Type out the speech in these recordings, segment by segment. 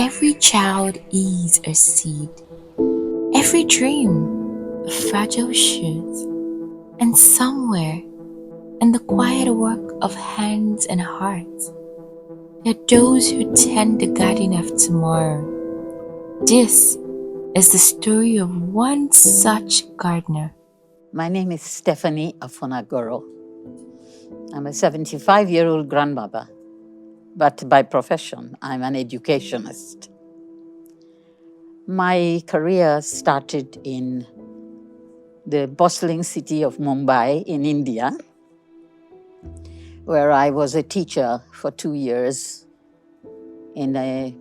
Every child is a seed, every dream a fragile shoot, and somewhere in the quiet work of hands and hearts, there are those who tend the garden of tomorrow. This is the story of one such gardener. My name is Stephanie Ofonagoro. I'm a 75-year-old grandmother, but by profession, I'm an educationist. My career started in the bustling city of Mumbai in India, where I was a teacher for 2 years in a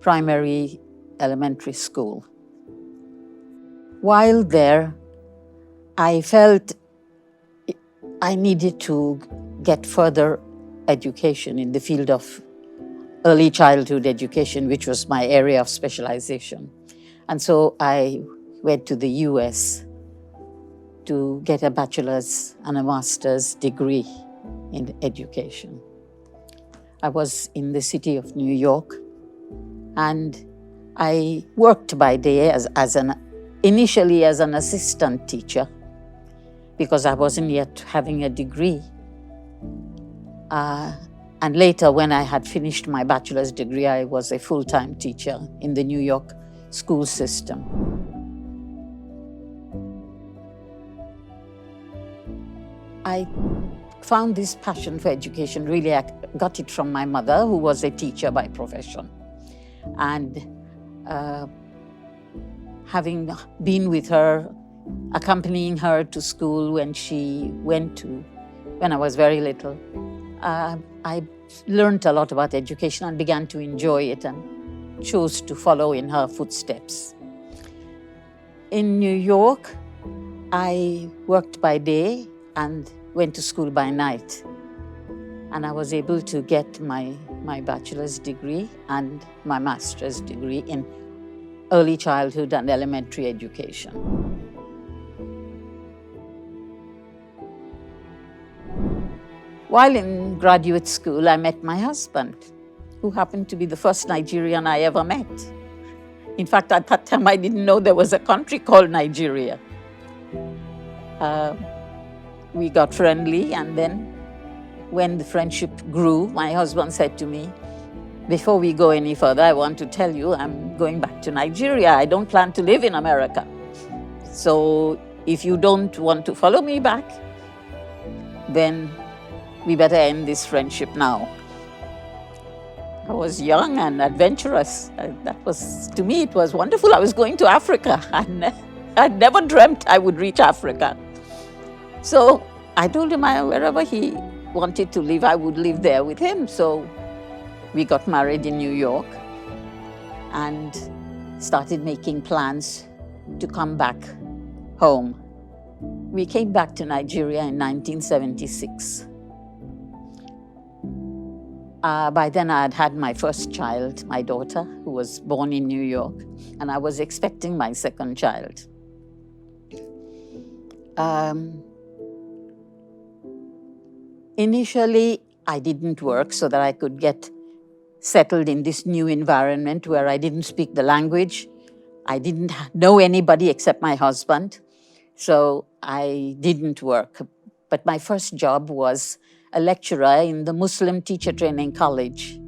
primary elementary school. While there, I felt I needed to get further education in the field of early childhood education, which was my area of specialization. And so I went to the US to get a bachelor's and a master's degree in education. I was in the city of New York, and I worked by day initially as an assistant teacher, because I wasn't yet having a degree. And later, when I had finished my bachelor's degree, I was a full-time teacher in the New York school system. I found this passion for education. Really, I got it from my mother, who was a teacher by profession. And having been with her, accompanying her to school when I was very little, I learned a lot about education and began to enjoy it and chose to follow in her footsteps. In New York, I worked by day and went to school by night. And I was able to get my bachelor's degree and my master's degree in early childhood and elementary education. While in graduate school, I met my husband, who happened to be the first Nigerian I ever met. In fact, at that time, I didn't know there was a country called Nigeria. We got friendly, and then when the friendship grew, my husband said to me, "Before we go any further, I want to tell you I'm going back to Nigeria. I don't plan to live in America. So if you don't want to follow me back, then we better end this friendship now." I was young and adventurous. To me, it was wonderful. I was going to Africa. I'd never dreamt I would reach Africa. So I told him wherever he wanted to live, I would live there with him. So we got married in New York and started making plans to come back home. We came back to Nigeria in 1976. By then, I had had my first child, my daughter, who was born in New York, and I was expecting my second child. Initially, I didn't work so that I could get settled in this new environment where I didn't speak the language. I didn't know anybody except my husband, so I didn't work. But my first job was a lecturer in the Muslim Teacher Training College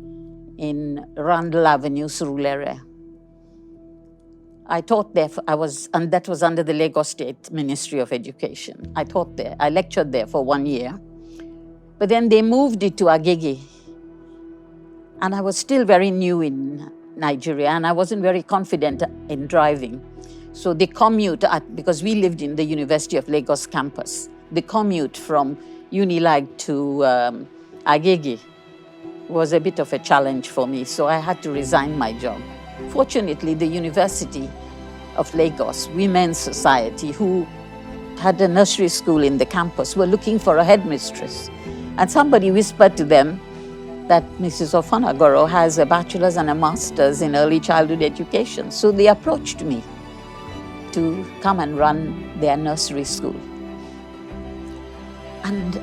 in Randall Avenue, Surulere. I taught there, and that was under the Lagos State Ministry of Education. I taught there. I lectured there for 1 year. But then they moved it to Agege. And I was still very new in Nigeria, and I wasn't very confident in driving. So the commute, because we lived in the University of Lagos campus, the commute from Unilag to Agege was a bit of a challenge for me, so I had to resign my job. Fortunately, the University of Lagos Women's Society, who had a nursery school in the campus, were looking for a headmistress. And somebody whispered to them that Mrs. Ofonagoro has a bachelor's and a master's in early childhood education. So they approached me to come and run their nursery school. And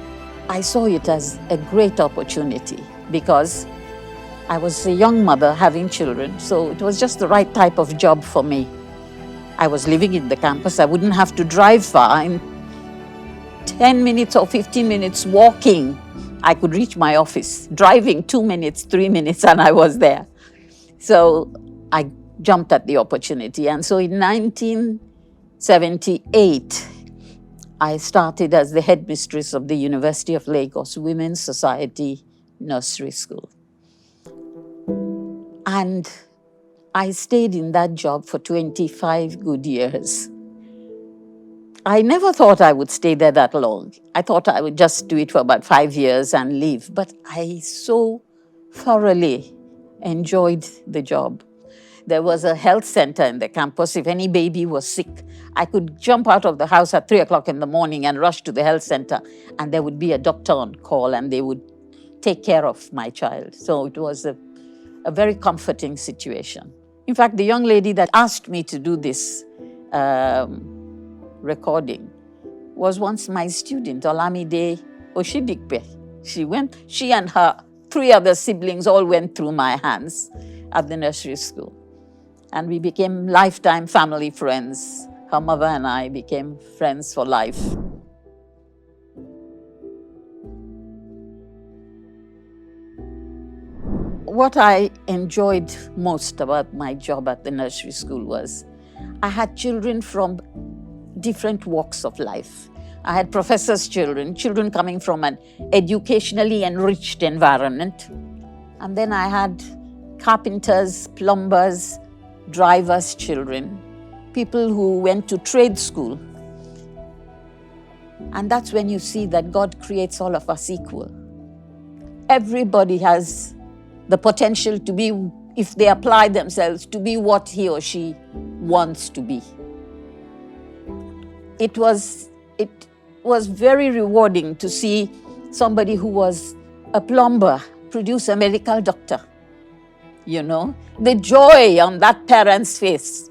I saw it as a great opportunity because I was a young mother having children, so it was just the right type of job for me. I was living in the campus. I wouldn't have to drive far. In 10 minutes or 15 minutes walking, I could reach my office. Driving 2 minutes, 3 minutes, and I was there. So I jumped at the opportunity. And so in 1978, I started as the headmistress of the University of Lagos Women's Society Nursery School. And I stayed in that job for 25 good years. I never thought I would stay there that long. I thought I would just do it for about 5 years and leave. But I so thoroughly enjoyed the job. There was a health center in the campus. If any baby was sick, I could jump out of the house at 3 o'clock in the morning and rush to the health center, and there would be a doctor on call, and they would take care of my child. So it was a very comforting situation. In fact, the young lady that asked me to do this recording was once my student, Olamide Oshidikpe. She and her 3 other siblings all went through my hands at the nursery school. And we became lifetime family friends. Her mother and I became friends for life. What I enjoyed most about my job at the nursery school was I had children from different walks of life. I had professors' children coming from an educationally enriched environment. And then I had carpenters, plumbers, drivers' children, people who went to trade school. And that's when you see that God creates all of us equal. Everybody has the potential to be, if they apply themselves, to be what he or she wants to be. It was very rewarding to see somebody who was a plumber produce a medical doctor. You know, the joy on that parent's face,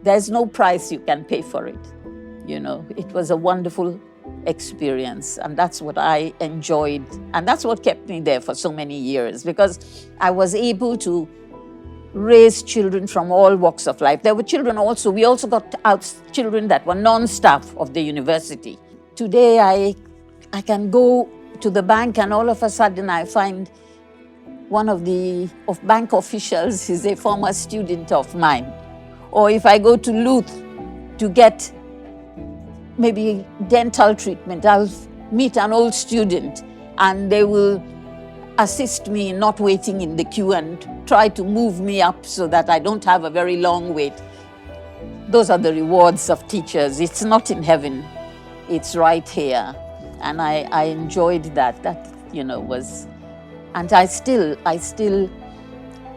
there's no price you can pay for it. You know, it was a wonderful experience, and that's what I enjoyed, and that's what kept me there for so many years, because I was able to raise children from all walks of life. There were children also, we also got out children that were non-staff of the university. Today I can go to the bank and all of a sudden I find one of the bank officials is a former student of mine. Or if I go to Luth to get maybe dental treatment, I'll meet an old student and they will assist me in not waiting in the queue and try to move me up so that I don't have a very long wait. Those are the rewards of teachers. It's not in heaven, it's right here. And I enjoyed that. That, you know, was, and I still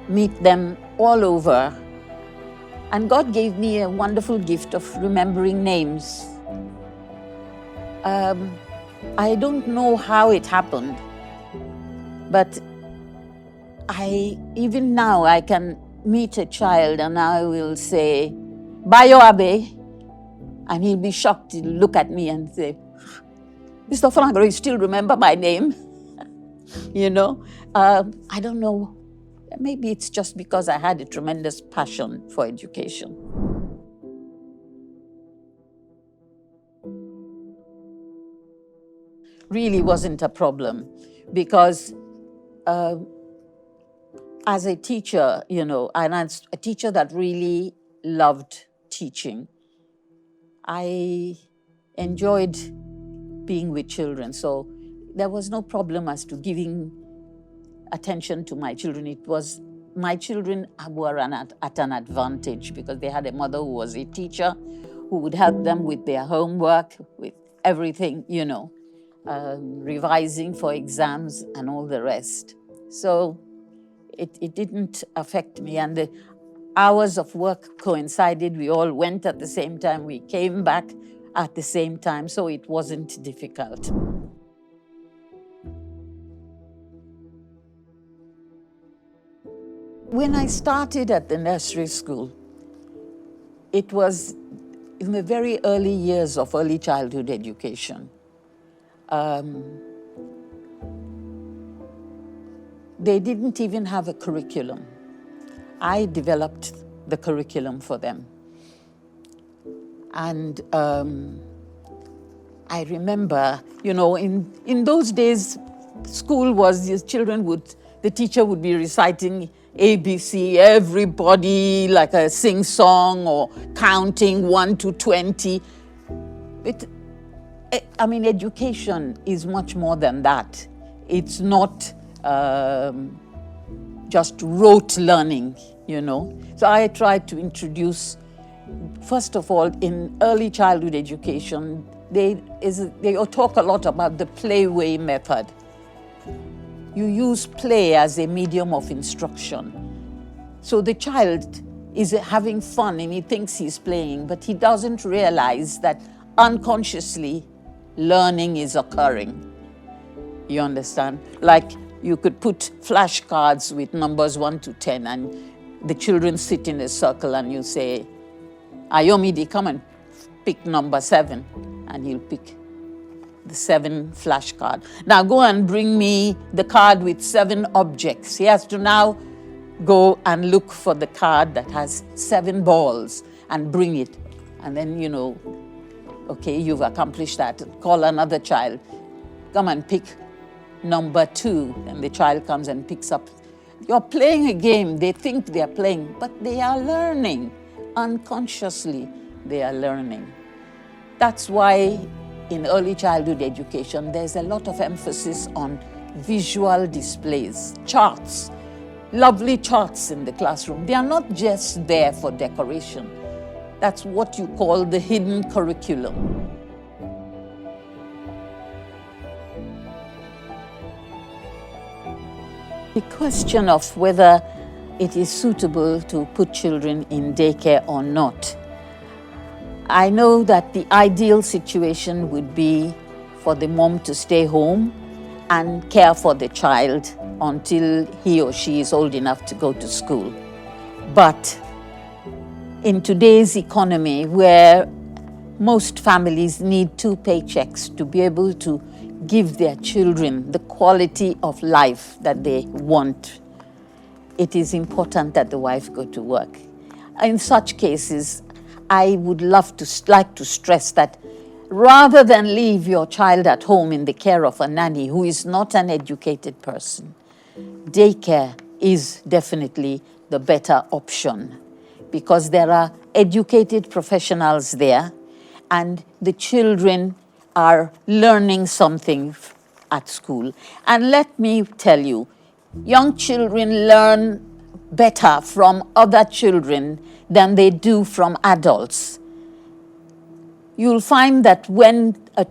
meet them all over. And God gave me a wonderful gift of remembering names. I don't know how it happened, but even now I can meet a child and I will say, Bayo Abe, and he'll be shocked. He'll look at me and say, Mr. Ofonagoro, you still remember my name? You know, I don't know. Maybe it's just because I had a tremendous passion for education. Really wasn't a problem because as a teacher, you know, and as a teacher that really loved teaching, I enjoyed being with children. So there was no problem as to giving attention to my children. It was, my children were at an advantage because they had a mother who was a teacher who would help them with their homework, with everything, you know, revising for exams and all the rest. So it didn't affect me, and the hours of work coincided. We all went at the same time. We came back at the same time, so it wasn't difficult. When I started at the nursery school, it was in the very early years of early childhood they didn't even have a curriculum. I developed the curriculum for them. And I remember, in those days, school was, the teacher would be reciting ABC, everybody, like a sing-song, or counting 1 to 20. Education is much more than that. It's not just rote learning, So I tried to introduce, first of all, in early childhood education, they talk a lot about the playway method. You use play as a medium of instruction. So the child is having fun and he thinks he's playing, but he doesn't realize that unconsciously learning is occurring. You understand? Like you could put flashcards with numbers 1 to 10 and the children sit in a circle and you say, Ayomide, come and pick number 7. And he'll pick the 7 flashcard. Now go and bring me the card with 7 objects. He has to now go and look for the card that has 7 balls and bring it. And then, okay, you've accomplished that. Call another child. Come and pick number 2. And the child comes and picks up. You're playing a game. They think they're playing, but they are learning. Unconsciously, they are learning. That's why in early childhood education, there's a lot of emphasis on visual displays, charts, lovely charts in the classroom. They are not just there for decoration. That's what you call the hidden curriculum. The question of whether it is suitable to put children in daycare or not. I know that the ideal situation would be for the mom to stay home and care for the child until he or she is old enough to go to school. But in today's economy, where most families need 2 paychecks to be able to give their children the quality of life that they want, it is important that the wife go to work. In such cases, I would like to stress that rather than leave your child at home in the care of a nanny who is not an educated person, daycare is definitely the better option because there are educated professionals there and the children are learning something at school. And let me tell you, young children learn better from other children than they do from adults. You'll find that when a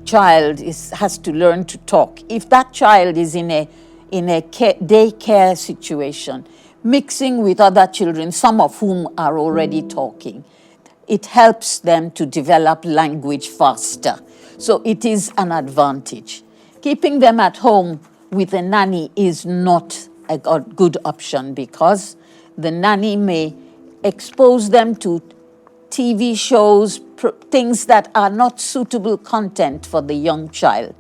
child has to learn to talk, if that child is in a daycare situation, mixing with other children, some of whom are already talking, it helps them to develop language faster. So it is an advantage. Keeping them at home with a nanny is not a good option because the nanny may expose them to TV shows, things that are not suitable content for the young child,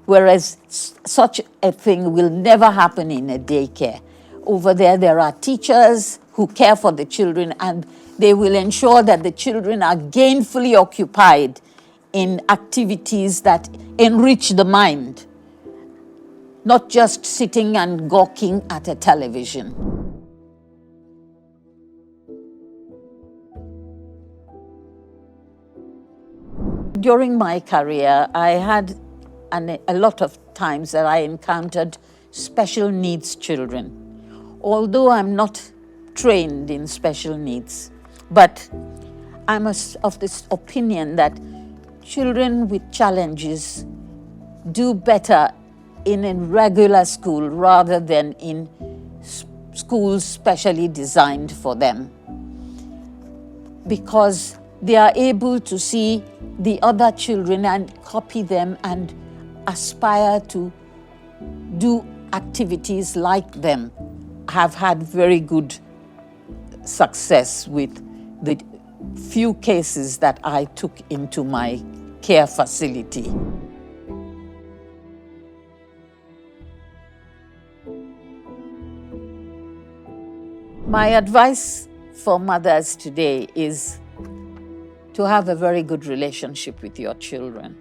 whereas such a thing will never happen in a daycare. Over there are teachers who care for the children and they will ensure that the children are gainfully occupied in activities that enrich the mind, not just sitting and gawking at a television. During my career, I had a lot of times that I encountered special needs children. Although I'm not trained in special needs, but I'm of this opinion that children with challenges do better in a regular school rather than in schools specially designed for them, because they are able to see the other children and copy them and aspire to do activities like them. Have had very good success with the few cases that I took into my care facility. My advice for mothers today is to have a very good relationship with your children.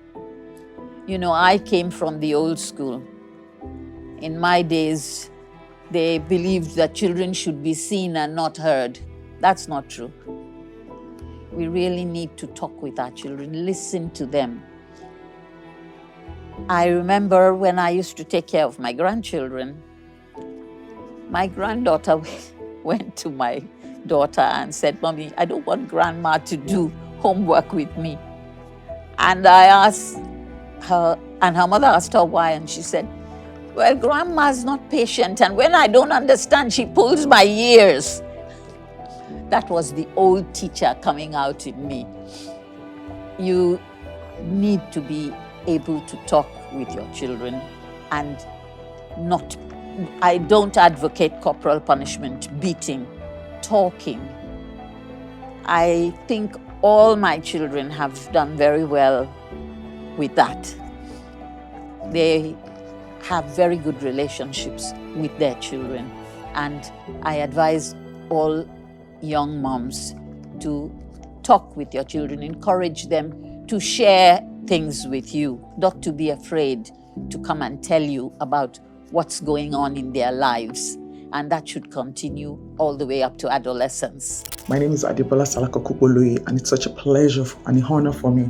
You know, I came from the old school. In my days, they believed that children should be seen and not heard. That's not true. We really need to talk with our children, listen to them. I remember when I used to take care of my grandchildren, my granddaughter went to my daughter and said, "Mommy, I don't want grandma to do homework with me." And I asked her, and her mother asked her why, and she said, "Well, grandma's not patient, and when I don't understand, she pulls my ears." That was the old teacher coming out in me. You need to be able to talk with your children and not, I don't advocate corporal punishment, beating, talking. I think all my children have done very well with that. They have very good relationships with their children, and I advise all young moms to talk with your children, encourage them to share things with you, not to be afraid to come and tell you about what's going on in their lives. And that should continue all the way up to adolescence. My name is Adebola Salako-Kupolue, and it's such a pleasure and an honor for me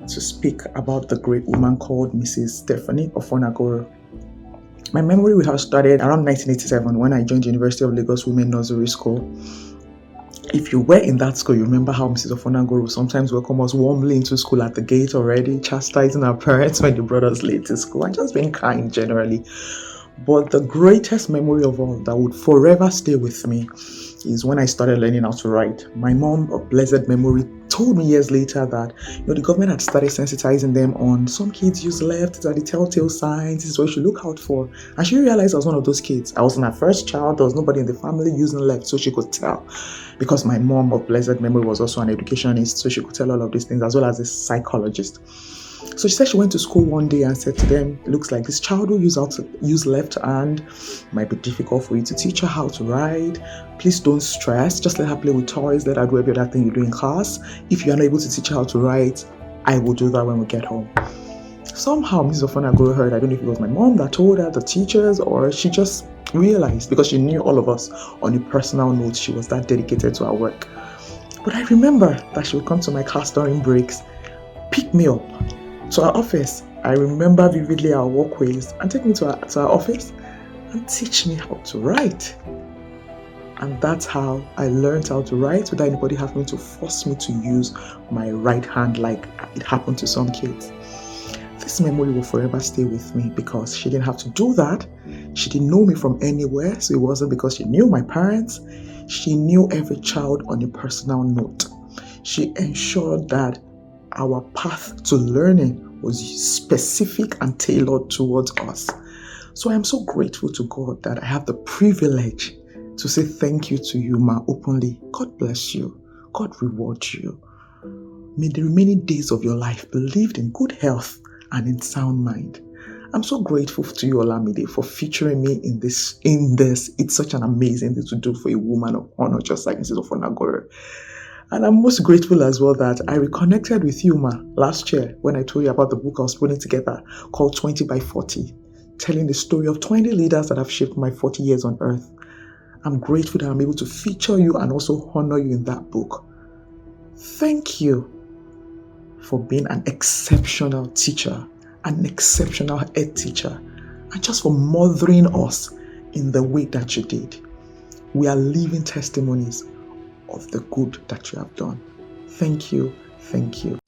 to speak about the great woman called Mrs. Stephanie Ofonagoro. My memory with her started around 1987 when I joined the University of Lagos Women Nursery School. If you were in that school, you remember how Mrs. Ofonagoro sometimes welcomed us warmly into school at the gate already, chastising our parents when they brought us late to school, and just being kind generally. But the greatest memory of all that would forever stay with me is when I started learning how to write. My mom, of blessed memory, told me years later that the government had started sensitizing them on some kids use left, that the telltale signs, this is what you should look out for. And she realized I was one of those kids. I wasn't her first child, there was nobody in the family using left, so she could tell. Because my mom, of blessed memory, was also an educationist, so she could tell all of these things, as well as a psychologist. So she said she went to school one day and said to them, "It looks like this child who use left hand might be difficult for you to teach her how to write. Please don't stress, just let her play with toys, let her do every other thing you do in class. If you are not able to teach her how to write, I will do that when we get home." Somehow Mrs. Ofonagoro heard, I don't know if it was my mom that told her, the teachers, or she just realized, because she knew all of us on a personal note, she was that dedicated to her work. But I remember that she would come to my class during breaks, pick me up to our office. I remember vividly our walkways, and take me to our office and teach me how to write. And that's how I learned how to write, without anybody having to force me to use my right hand like it happened to some kids. This memory will forever stay with me because she didn't have to do that. She didn't know me from anywhere, so it wasn't because she knew my parents. She knew every child on a personal note. She ensured that our path to learning was specific and tailored towards us. So I am so grateful to God that I have the privilege to say thank you to you, Ma, openly. God bless you. God reward you. May the remaining days of your life be lived in good health and in sound mind. I'm so grateful to you, Olamide, for featuring me in this. It's such an amazing thing to do for a woman of honor, just like Mrs. Ofonagoro. And I'm most grateful as well that I reconnected with you, Ma, last year when I told you about the book I was putting together called 20 by 40, telling the story of 20 leaders that have shaped my 40 years on earth. I'm grateful that I'm able to feature you and also honor you in that book. Thank you for being an exceptional teacher, an exceptional head teacher, and just for mothering us in the way that you did. We are living testimonies of the good that you have done. Thank you. Thank you.